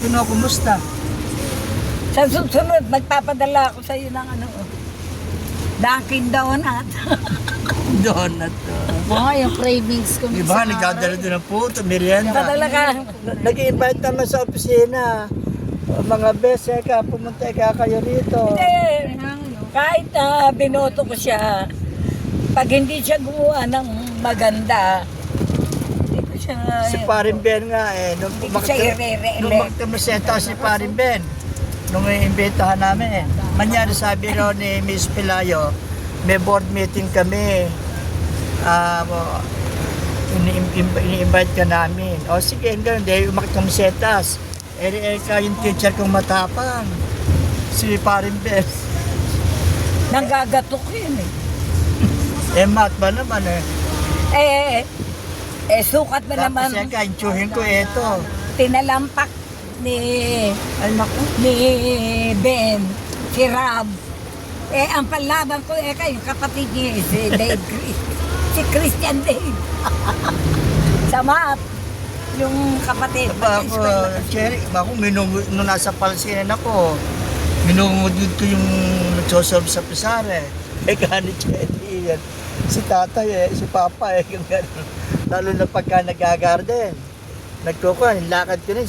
kinukumusta. Sa susunod, magpapadala ako sa iyo ng Dunkin Donut. Donut. Yung cravings ko. Diba, nagdadala din ng puto, merienda. Padala ka. Nag-invite naman sa opisina. Mga best, pumunta kayo rito. Hindi. Kahit na binoto ko siya, pag hindi siya gumawa ng maganda, hindi ko siya... Si Parin Ben nga nung Hindi ko siya magkamaseta si Parin Ben, nung iimbitahan namin Manyari sabi raw ni Miss Pelayo, may board meeting kami. Ini-invite ka namin. O sige, ganun, dahil umakit yung teacher kong matapang. Si Parin Ben. Nanggagatok yun Mat ba naman sukat na naman. Tapos kainchuhin ko ito. Tinalampak ni Ben, si Rab. Ang panlaban ko, yung kapatid niya, si Dave, si Christian Dave. Sa math, yung kapatid. Ako, Cherry, nung nasa palsinan ako, minungudud ko yung nagsosolve sa Pisare. Kani Cherry yan. Si tatay si papa lalo na pagka nag-garden. Lakad ko rin,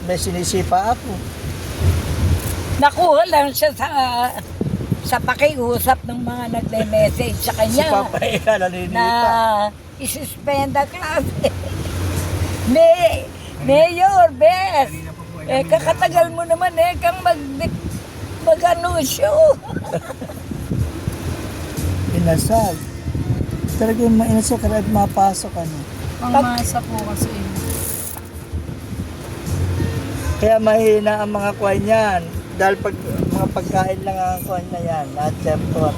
may sinisipa ako. Nakuha lang siya sa pakiusap ng mga nagme-message sa kanya. Si papa naninita. Na isuspend ang klase. Mayor, Bes, kakatagal mo naman kang mag-anusyo. Inasal. Talaga yung mainasal ka rin mapasok Pangmasa po kasi. Kaya mahina ang mga kwan yan. Dahil mga pagkain lang ang kwan na yan. At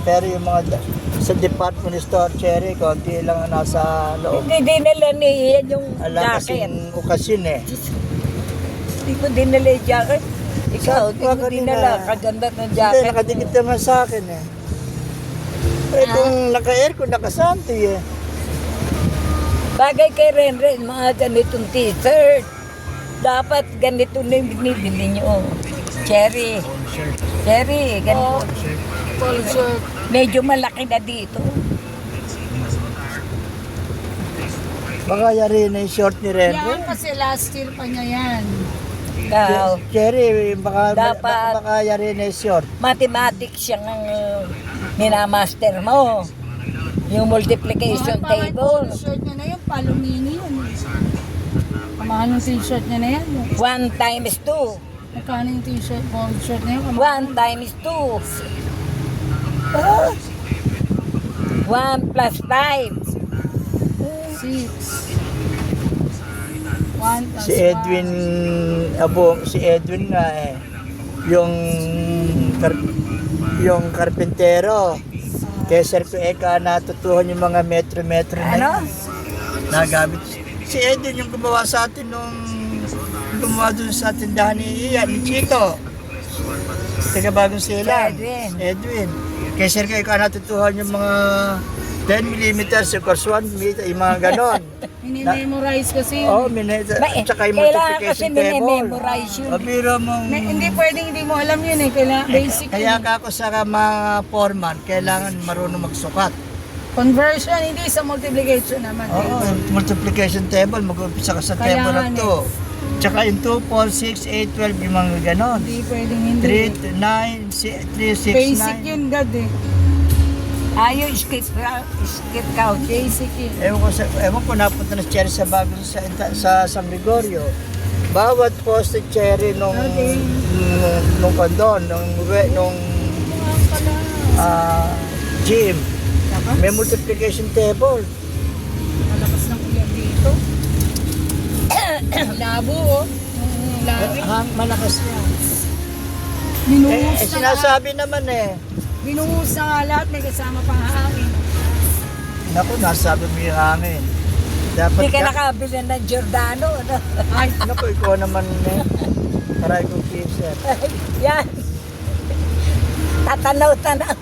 pero yung mga sa department store, Cherry, konti lang ang nasa loob. Hindi dinala ni Ian yung Alam jacket. kasing okasyon Hindi ko dinala yung jacket. Ikaw, hindi ko dinala. Kaganda ng Hindi, jacket. nakadikit naman sa akin kung naka-aircon, nakasanti Bagay kay Renren, mga ganitong t-shirt. Dapat ganito na yung binibili nyo. Cherry, ganito. Full shirt. Medyo malaki na dito. Baka yari na yung short ni Yan Renren. kasi last year pa niya yan. Ikaw, Cherry, Dapat. baka yari na yung short. mathematics siyang minamaster mo. Yung multiplication table. T-shirt niya na yun, palumini yun. Kamahal ng t-shirt niya na yan. 1 times 2. Magkano yung t-shirt, ball shirt na yun? 1 times 2. 1 plus 5. 6. 1 plus Si Edwin, si Edwin nga yung karpentero. Kaya sir ko natutuhan yung mga metro-metro na Ano? nagamit. Si Edwin yung gumawa sa atin nung gumawa dun sa tindahan ni Chito. Taga Bagong Silang. Edwin. Kaya sir ko natutuhan yung mga 10mm, of course 1 yung mga ganon. Mini-memorize kasi yun. Oo, tsaka yung Kailangan kasi multiplication table. minimemorize yun. Mabiro mong... Hindi pwedeng hindi mo alam yun Kailangan basic Kaya yun. ka ako sa mga foreman, kailangan marunong magsukat. Conversion, hindi sa multiplication naman. Oo, multiplication table, mag-umpisa ka sa table Kailangan of 2. Tsaka yung 2, 4, 6, 8, 12, yung mga ganon. Hindi pwedeng hindi. 3, 9, 3, 6, 9. Basic yun, God Ayaw, skip count. Basic yun. Ewan ko napunta na cherry sa bagong sa San Gregorio. Bawat poste cherry nung kondon, nung gym. May multiplication table. Malakas ng ulan dito. Labo, Labo. Malakas niya. Binuhos na Sinasabi naman Binuhos na nga lahat, may kasama pang hangin. Naku, nasabi mo yung hangin. Dapat Hindi ka nakabili ng Giordano. Ano? Ay, Naku, ikaw naman taray kong kisser. Yan. Tatanaw-tanaw.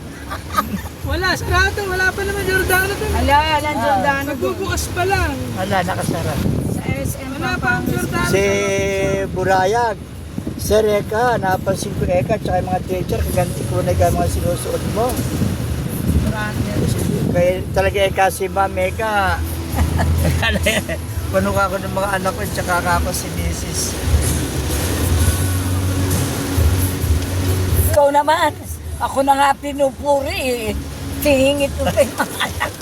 Wala, sarado. Wala pa naman Giordano to. ala, Giordano. Nagbubukas pa lang. Wala, nakasara. Sa SM Wala pa ang Jordano. Si Burayag. Sir Eka, napansin ko Eka, tsaka yung mga teacher, kaganti ko na yung mga sinusuot mo. Kaya talaga Eka si Ma'am Eka. Puno ka ako ng mga anak ko, tsaka ako si Mrs. Ikaw naman, ako na nga pinupuri eh. Singingit mo pa yung mga anak.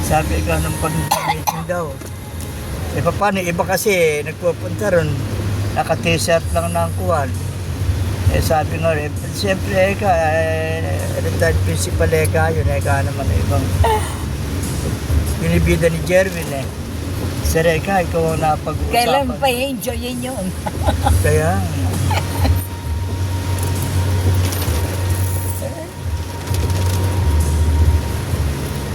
Sabi ikaw ng pag-meeting daw. E paano, iba kasi nagpupunta ron, naka-t-shirt lang ng kuwan. Eh sabi nga rin, siyempre Eka, retired principal Eka, yun Eka naman na ibang binibida ni Jerwin eh. Sir Eka, ikaw ang napag-uusapan. Kailan pa i-enjoyin yun? Kaya,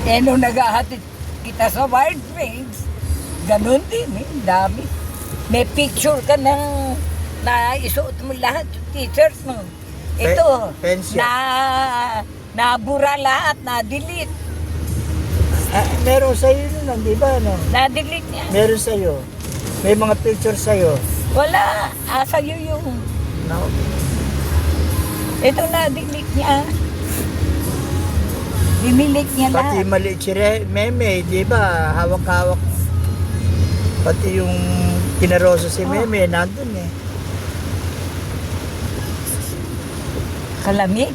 Eh, nung naghahatid kita sa wild drinks, ganun din eh, dami. May picture ka ng naisuot mo lahat, yung t-shirt mo. Ito, Pensya. nabura lahat, na-delete. meron sa'yo nun, di ba? No? Na-delete niya. Meron sa'yo. May mga picture sa'yo. Wala, asa yun yung... No? Ito na-delete niya. Dinilik niya Pati lahat. maliit si Meme, di ba? Hawak-hawak. Pati yung kinarosa si Meme, nandun eh. Kalamig.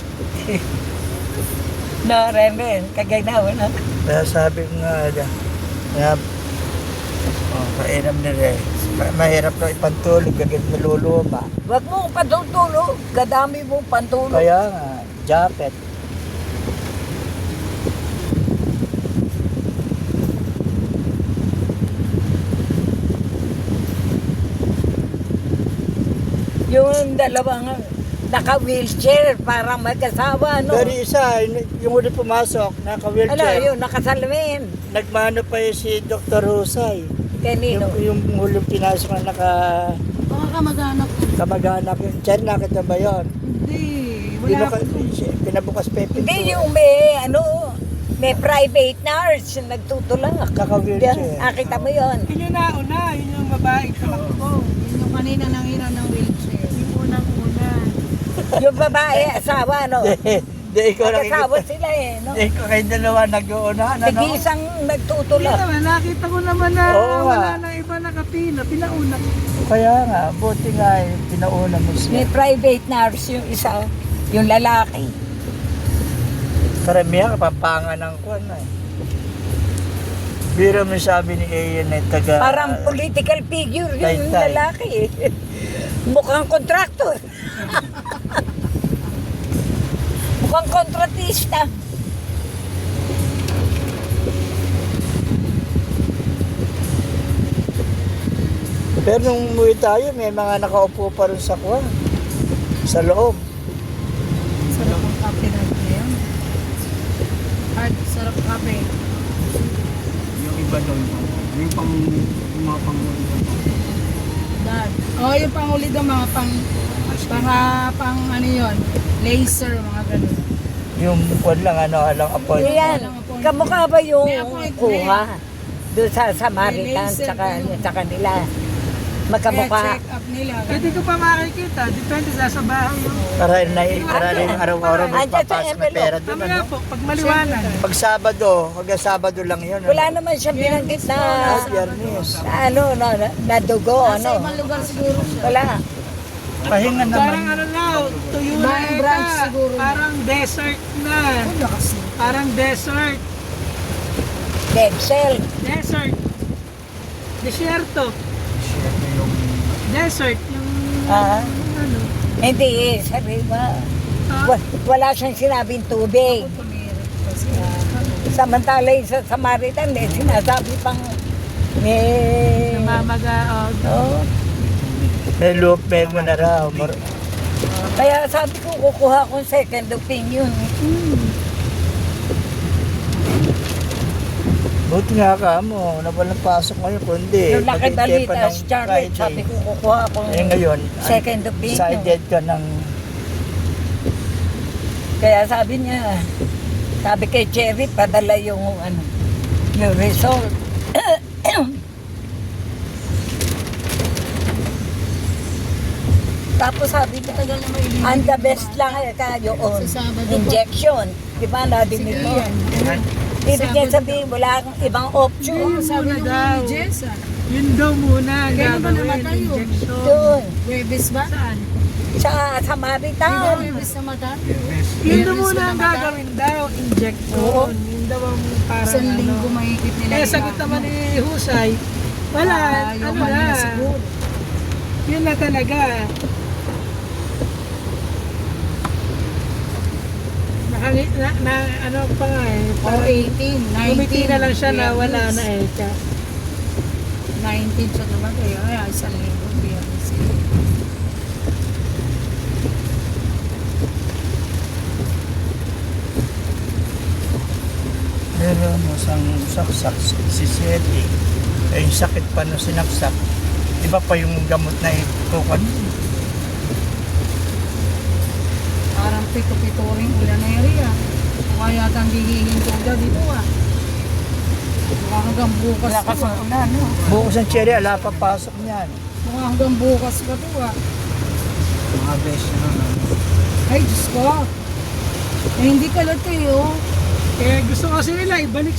No, Remen, kaganawa na. Kaya sabi ko nga, kairam na rin. Mahirap na ipantulog, gagawin naluluma. Huwag mong patutulog, kadami mong pantulog. Kaya nga, jacket. Yung dalawang naka-wheelchair para magkasawa, no? Pero isa, yung huli pumasok, Ano, naka-wheelchair. yun, nakasalamin. Nagmano pa yun si Dr. Husay. Kanino? Yung huling pinasok na Baka kamag-anak ko. kamag-anak yun. Diyan, nakita ba yun? Hindi. Wala Wala pa. Pinabukas pa yung pinto. Hindi, yung may private nurse yung nagtutulak. Kaka-wheelchair. Nakita mo yun. Yun yung nauna. Yun yung babaeng tumakbo. Yun yung kanina nangiram ng wheelchair. Yung unang-una. Yung babae, asawa, no? Di, ikaw lang Magkasawa sila eh, no? Di, ikaw kayo dalawa nag-uunahan, ano? Nag-iisang Hindi nagtutulak. naman. Nakita ko naman na Oo nga. wala na iba nakapila. Pinauna ko. Kaya nga, buti nga eh, pinauna mo siya. May private nurse yung isa, yung lalaki. Karamihan, kapampangan ng kuwan na eh. Biro mo sabi ni Ian na taga... Parang political figure yung Taytay. lalaki eh. Mukhang kontraktor. Mukhang kontratista. Pero nung umuwi tayo, may mga nakaupo pa rin sa kuwan. Sa loob. Sarap ang kape na yun. Hard, sarap kape. Yung iba doon, yung mga pangulit. Dad. Oh, yung panghuli daw mga pang ano yun, laser, mga ganun. Yung kuwan lang, alang appointment. Yan, kamukha ba yung May appointment. kuha? Doon sa Samaritan May laser sa kanila. Magkamukha. Kaya check up nila. Hindi ko pa makikita. Depende sa bahay yun. Para rin araw-araw may Andyan sa papasok na envelope. pera doon. Mamaya Ano? po, pag maliwanag. Pag Sabado, hanggang Sabado lang yun. Wala naman siya binanggit na Biyernes. na dugo, Sa ano. ibang lugar siguro siya. Wala. Pahinga Parang naman. ano na, tuyo na Ibang branch eka. siguro. Parang desert na. Ano kasi? Parang desert. Dead cell. Desert. Desierto. Desert. Yung Ah, ano. hindi, sabi mo. Wala siyang sinabing tubig. Samantala yung sa Samaritan, sinasabi pang Namamaga. oh. May lupeg mo na raw. Kaya sabi ko, kukuha akong second opinion. Buti nga ka mo, na walang pasok ngayon, kundi. Yung laki mag-intay pa balita, ng si Charlotte, Friday. sabi ko, kukuha akong Eh ngayon, second opinion. excited ka ng... Kaya sabi niya, Sabi kay Cherry, padala yung result. Tapos sabi ko, Tagal na may ang the best lang yung Sa Sabado pa. injection. Di ba, nadinig mo yan? Ibig niya sabihin, wala kang ibang option. Sabi nung daw. ni Jessa. Yun daw muna ang Kailan ba gagawin. namatay yun? Injection. Doon, Webes ba? Saan? sa Di ba Samaritan. Webes na mata? Yun daw Webes muna na ang mata? gagawin daw. Injection. Oo. Yun daw ang parang Isang linggo mahigit nila. Eh, sagot naman ni Husay, wala, ano na. Siguro. Yun na talaga. Ano pa nga eh. Or Parang 18, 19. Kumiti na lang siya na wala na eh. 19 siya namatay. Ay, isang linggo. Biyernes. Pero masang saksak si Shelly. Eh, yung sakit pa no sinaksak. Iba pa yung gamot na ikukuha. Parang pito-pito rin ulan na area. Kaya yata ang hihinto daw dito ah. Mukha hanggang bukas Wala to kasi ah. ulan, no? Bukas ng cherry, ala papasok niyan. Mukha hanggang bukas pa to ah. Mga besh na naman. Ay, Diyos ko. Eh, hindi kalat eh oh. Kaya gusto kasi nila ibalik